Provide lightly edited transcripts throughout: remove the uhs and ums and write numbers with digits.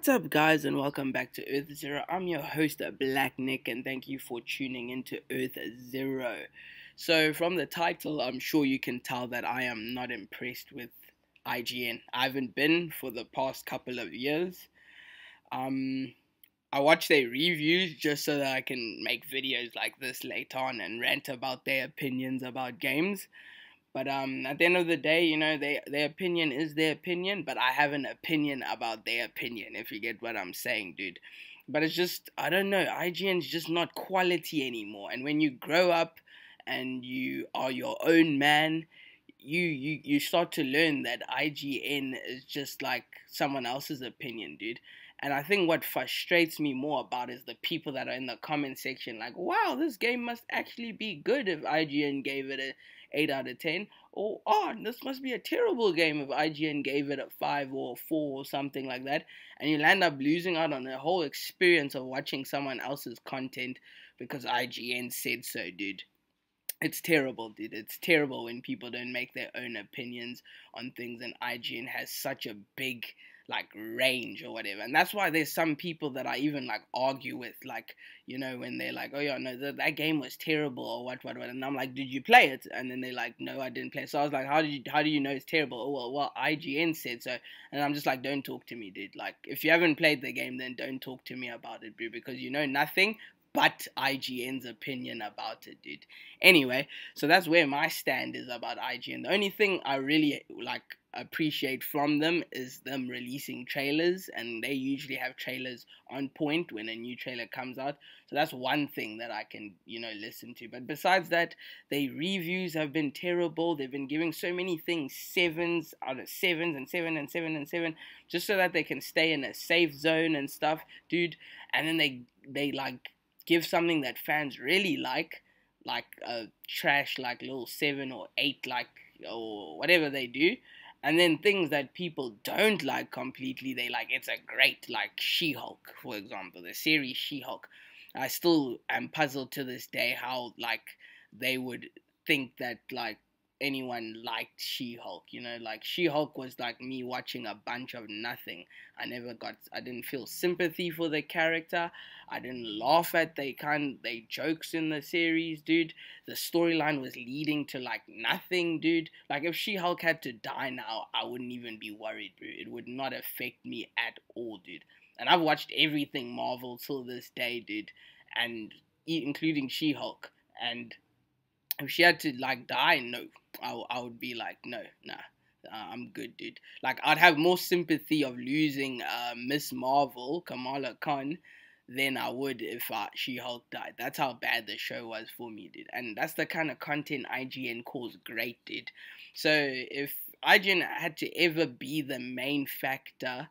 What's up, guys, and welcome back to Earth Zero. I'm your host, Black Nick, and thank you for tuning into Earth Zero. So, from the title, I'm sure you can tell that I am not impressed with IGN. I haven't been for the past couple of years. I watch their reviews just so that I can make videos like this later on and rant about their opinions about games. But at the end of the day, you know, their opinion is their opinion, but I have an opinion about their opinion, if you get what I'm saying, dude. But it's just, I don't know, IGN's just not quality anymore. And when you grow up and you are your own man, you start to learn that IGN is just like someone else's opinion, dude. And I think what frustrates me more about is the people that are in the comment section like, wow, this game must actually be good if IGN gave it a 8 out of 10. Or, oh, this must be a terrible game if IGN gave it a 5 or 4 or something like that. And you'll end up losing out on the whole experience of watching someone else's content because IGN said so, dude. It's terrible, dude. It's terrible when people don't make their own opinions on things and IGN has such a big, like, range or whatever. And that's why there's some people that I even, like, argue with, like, you know, when they're like, oh, yeah, no, that game was terrible or what. And I'm like, did you play it? And then they're like, no, I didn't play it. So I was like, how do you know it's terrible? Oh, well, IGN said so. And I'm just like, don't talk to me, dude. Like, if you haven't played the game, then don't talk to me about it, bro, because you know nothing but IGN's opinion about it, dude. Anyway, so that's where my stand is about IGN. The only thing I really, like, appreciate from them is them releasing trailers, and they usually have trailers on point when a new trailer comes out. So that's one thing that I can, you know, listen to. But besides that, their reviews have been terrible. They've been giving so many things 7s out of 7s and 7 and 7 and 7 just so that they can stay in a safe zone and stuff, dude. And then they like give something that fans really like a trash, like, little 7 or 8, like, or whatever they do. And then things that people don't like completely, they like, it's a great, like, She-Hulk, for example, the series She-Hulk. I still am puzzled to this day how, like, they would think that, like, anyone liked She-Hulk, you know, like, She-Hulk was like me watching a bunch of nothing. I didn't feel sympathy for the character, I didn't laugh at they jokes in the series, dude. The storyline was leading to, like, nothing, dude. Like, if She-Hulk had to die now, I wouldn't even be worried, bro. It would not affect me at all, dude. And I've watched everything Marvel till this day, dude, and including She-Hulk, and if she had to, like, die, no, I would be like, no, nah, I'm good, dude. Like, I'd have more sympathy of losing Miss Marvel, Kamala Khan, than I would if She-Hulk died. That's how bad the show was for me, dude. And that's the kind of content IGN calls great, dude. So if IGN had to ever be the main factor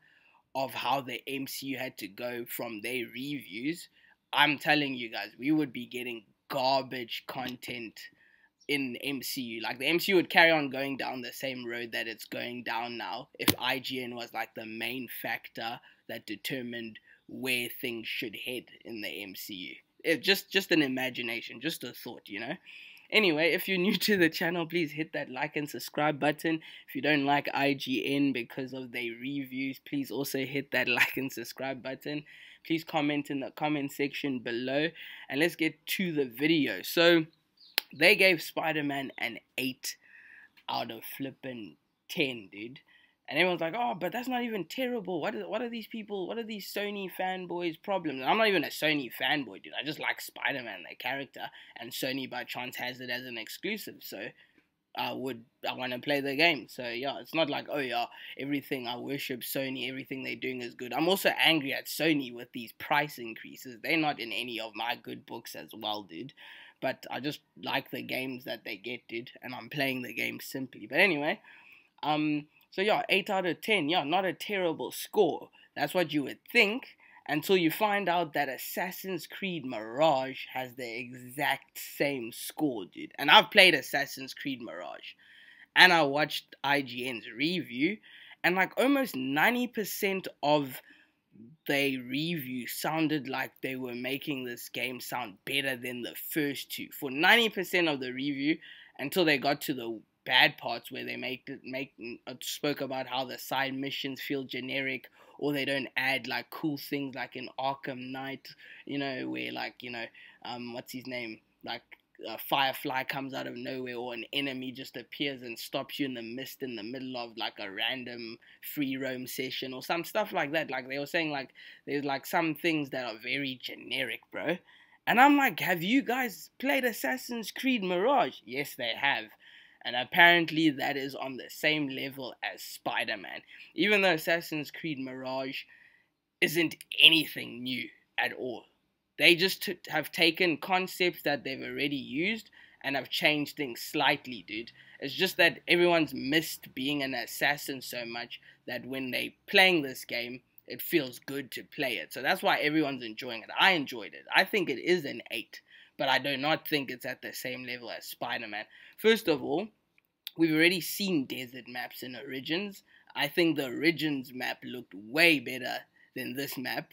of how the MCU had to go from their reviews, I'm telling you guys, we would be getting garbage content in MCU. Like, the MCU would carry on going down the same road that it's going down now if IGN was like the main factor that determined where things should head in the MCU. It's just an imagination, just a thought, you know. Anyway, if you're new to the channel, please hit that like and subscribe button. If you don't like IGN because of their reviews, please also hit that like and subscribe button. Please comment in the comment section below, and let's get to the video. So, they gave Spider-Man an 8 out of flippin' 10, dude. And everyone's like, oh, but that's not even terrible. What are these people, what are these Sony fanboys' problems? And I'm not even a Sony fanboy, dude. I just like Spider-Man, the character. And Sony, by chance, has it as an exclusive. So I want to play the game. So, yeah, it's not like, oh, yeah, everything, I worship Sony, everything they're doing is good. I'm also angry at Sony with these price increases. They're not in any of my good books as well, dude. But I just like the games that they get, dude, and I'm playing the game simply. But anyway, so yeah, 8 out of 10, yeah, not a terrible score. That's what you would think, until you find out that Assassin's Creed Mirage has the exact same score, dude. And I've played Assassin's Creed Mirage, and I watched IGN's review, and like almost 90% of they review sounded like they were making this game sound better than the first two. For 90% of the review, until they got to the bad parts where they spoke about how the side missions feel generic, or they don't add like cool things like in Arkham Knight, where like what's his name, like a firefly comes out of nowhere, or an enemy just appears and stops you in the mist in the middle of like a random free roam session or some stuff like that. Like they were saying, like there's like some things that are very generic, bro. And I'm like, have you guys played Assassin's Creed Mirage? Yes, they have. And apparently that is on the same level as Spider-Man. Even though Assassin's Creed Mirage isn't anything new at all. They just have taken concepts that they've already used and have changed things slightly, dude. It's just that everyone's missed being an assassin so much that when they playing this game, it feels good to play it. So that's why everyone's enjoying it. I enjoyed it. I think it is an 8, but I do not think it's at the same level as Spider-Man. First of all, we've already seen desert maps in Origins. I think the Origins map looked way better than this map.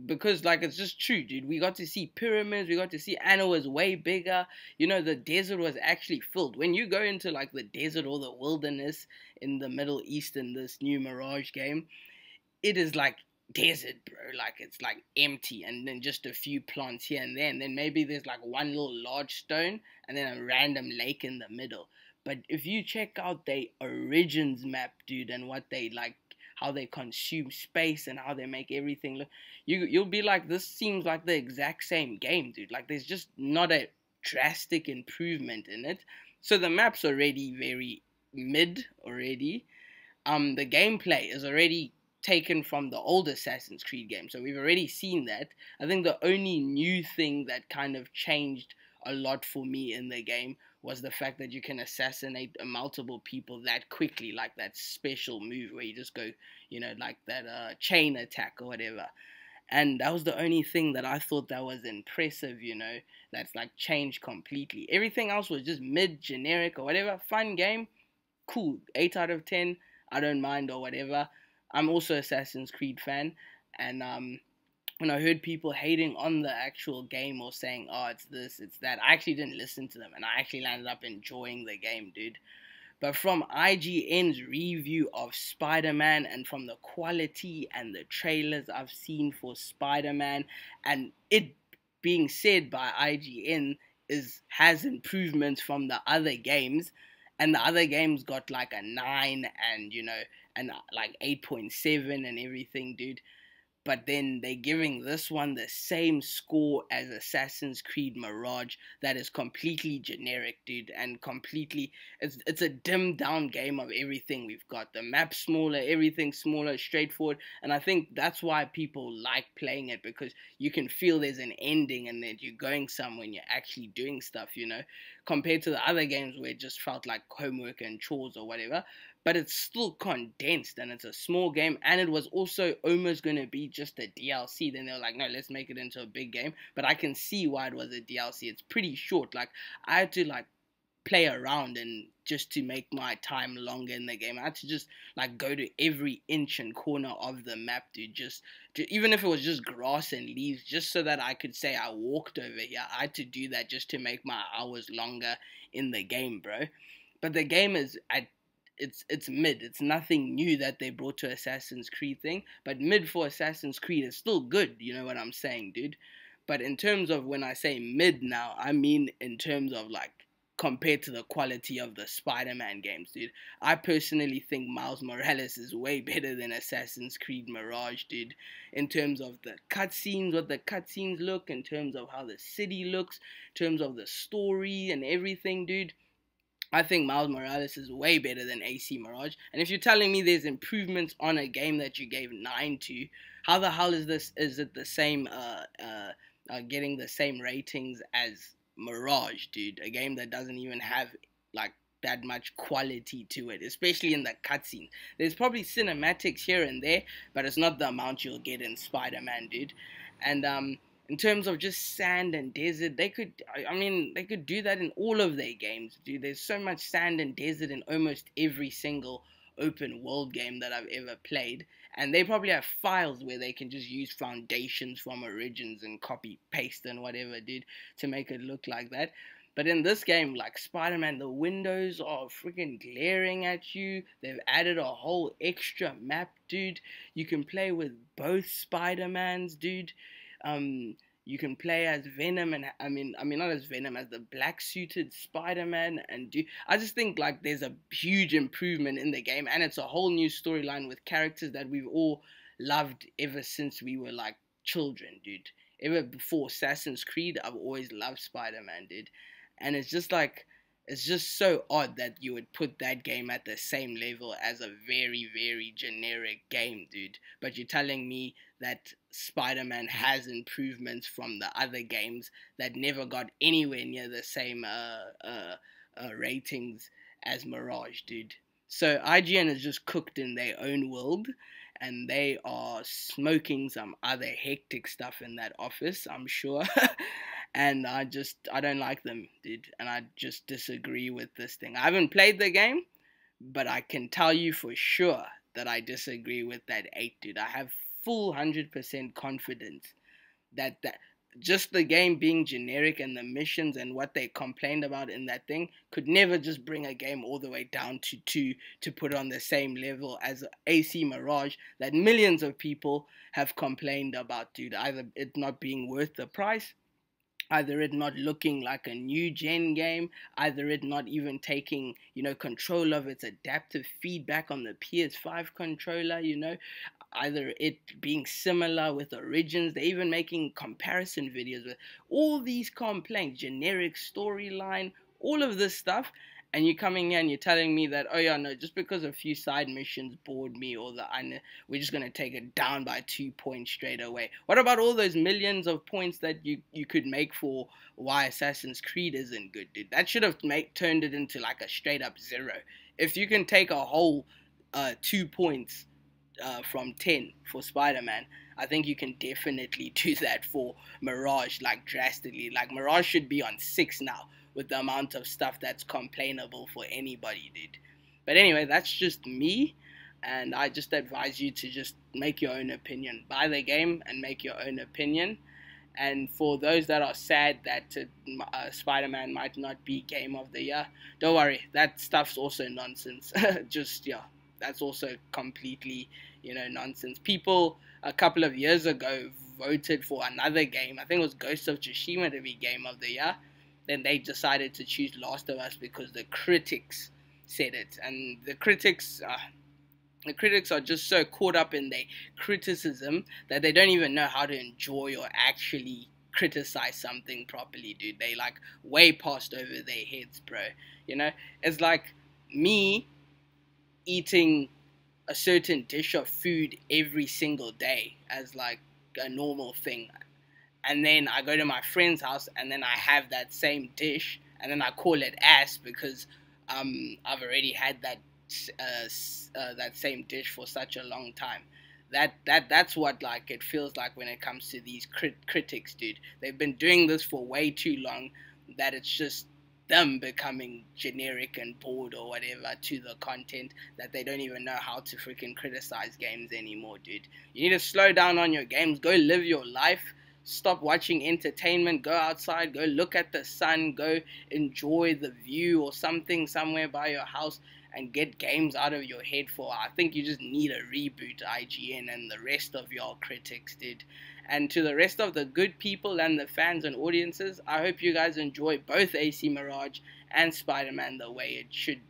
Because, like, it's just true, dude. We got to see pyramids. We got to see Anna was way bigger. The desert was actually filled. When you go into, like, the desert or the wilderness in the Middle East in this new Mirage game, it is, like, desert, bro. Like, it's, like, empty. And then just a few plants here and there. And then maybe there's, like, one little large stone and then a random lake in the middle. But if you check out the Origins map, dude, and what they, like, how they consume space and how they make everything look, you'll be like, this seems like the exact same game, dude. Like, there's just not a drastic improvement in it. So the map's already very mid already. The gameplay is already taken from the old Assassin's Creed game, so we've already seen that. I think the only new thing that kind of changed a lot for me in the game was the fact that you can assassinate multiple people that quickly, like that special move where you just go, like that chain attack or whatever. And that was the only thing that I thought that was impressive, that's like changed completely. Everything else was just mid, generic or whatever. Fun game, cool, 8 out of 10, I don't mind or whatever. I'm also Assassin's Creed fan, and when I heard people hating on the actual game or saying, oh, it's this, it's that, I actually didn't listen to them, and I actually landed up enjoying the game, dude. But from IGN's review of Spider-Man, and from the quality and the trailers I've seen for Spider-Man, and it being said by IGN has improvements from the other games, and the other games got like a 9 and like 8.7 and everything, dude. But then they're giving this one the same score as Assassin's Creed Mirage that is completely generic, dude, and completely, it's a dimmed down game of everything we've got. The map's smaller, everything's smaller, straightforward, and I think that's why people like playing it, because you can feel there's an ending and that you're going somewhere and you're actually doing stuff, compared to the other games where it just felt like homework and chores or whatever. But it's still condensed and it's a small game, and it was also almost going to be just a DLC. Then they were like, no, let's make it into a big game. But I can see why it was a DLC. It's pretty short. Like, I had to like play around and just to make my time longer in the game. I had to just like go to every inch and corner of the map, dude. Even if it was just grass and leaves, just so that I could say I walked over here. I had to do that just to make my hours longer in the game, bro. But the game is it's mid. It's nothing new that they brought to Assassin's Creed thing, but mid for Assassin's Creed is still good, you know what I'm saying, dude? But in terms of when I say mid now, I mean in terms of like compared to the quality of the Spider-Man games, dude. I personally think Miles Morales is way better than Assassin's Creed Mirage, dude. In terms of the cutscenes, what the cutscenes look, in terms of how the city looks, in terms of the story and everything, dude. I think Miles Morales is way better than AC Mirage. And if you're telling me there's improvements on a game that you gave 9 to, how the hell is this? Is it the same? Getting the same ratings as Mirage, dude? A game that doesn't even have like that much quality to it, especially in the cutscenes. There's probably cinematics here and there, but it's not the amount you'll get in Spider-Man, dude. And in terms of just sand and desert, they could do that in all of their games, dude. There's so much sand and desert in almost every single open world game that I've ever played. And they probably have files where they can just use foundations from Origins and copy, paste and whatever, dude, to make it look like that. But in this game, like Spider-Man, the windows are freaking glaring at you. They've added a whole extra map, dude. You can play with both Spider-Mans, dude. Um, you can play as Venom, and I mean not as Venom, as the black-suited Spider-Man. And dude, I just think like there's a huge improvement in the game, and it's a whole new storyline with characters that we've all loved ever since we were like children, dude. Ever before Assassin's Creed, I've always loved Spider-Man, dude. And it's just like, it's just so odd that you would put that game at the same level as a very, very generic game, dude. But you're telling me that Spider-Man has improvements from the other games that never got anywhere near the same ratings as Mirage, dude. So IGN is just cooked in their own world, and they are smoking some other hectic stuff in that office, I'm sure. And I don't like them, dude, and I just disagree with this thing. I haven't played the game, but I can tell you for sure that I disagree with that 8, dude. I have full 100% confidence that just the game being generic and the missions and what they complained about in that thing could never just bring a game all the way down to 2 to put on the same level as AC Mirage that millions of people have complained about, dude. Either it not being worth the price, either it not looking like a new gen game, either it not even taking, control of its adaptive feedback on the PS5 controller, either it being similar with Origins. They're even making comparison videos with all these complaints, generic storyline, all of this stuff. And you're coming here and you're telling me that, oh yeah, no, just because a few side missions bored me, or we're just going to take it down by 2 points straight away. What about all those millions of points that you could make for why Assassin's Creed isn't good, dude? That should have turned it into like a straight up 0. If you can take a whole 2 points from 10 for Spider-Man, I think you can definitely do that for Mirage, like drastically. Like Mirage should be on 6 now, with the amount of stuff that's complainable for anybody, dude. But anyway, that's just me, and I just advise you to just make your own opinion. Buy the game and make your own opinion. And for those that are sad that Spider-Man might not be Game of the Year, don't worry, that stuff's also nonsense. Just, yeah, that's also completely, nonsense. People a couple of years ago voted for another game, I think it was Ghost of Tsushima, to be Game of the Year. Then they decided to choose Last of Us because the critics said it. And the critics are just so caught up in their criticism that they don't even know how to enjoy or actually criticize something properly, dude. They like way past over their heads, bro. It's like me eating a certain dish of food every single day as like a normal thing. And then I go to my friend's house and then I have that same dish and then I call it ass because I've already had that same dish for such a long time. That's what like it feels like when it comes to these critics, dude. They've been doing this for way too long that it's just them becoming generic and bored or whatever to the content that they don't even know how to freaking criticize games anymore, dude. You need to slow down on your games. Go live your life. Stop watching entertainment. Go outside. Go look at the sun. Go enjoy the view or something somewhere by your house and get games out of your head. For I think you just need a reboot, IGN and the rest of your critics, dude. And to the rest of the good people and the fans and audiences, I hope you guys enjoy both AC Mirage and Spider-Man the way it should,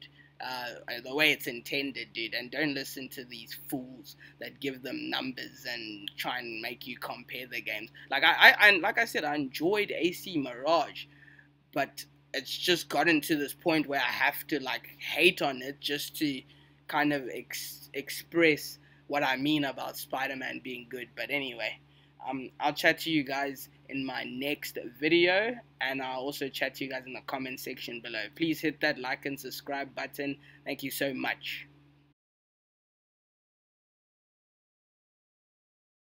the way it's intended, dude. And don't listen to these fools that give them numbers and try and make you compare the games. Like like I said, I enjoyed AC Mirage, but it's just gotten to this point where I have to like hate on it just to kind of express what I mean about Spider-Man being good. But anyway, I'll chat to you guys in my next video, and I'll also chat to you guys in the comment section below. Please hit that like and subscribe button. Thank you so much.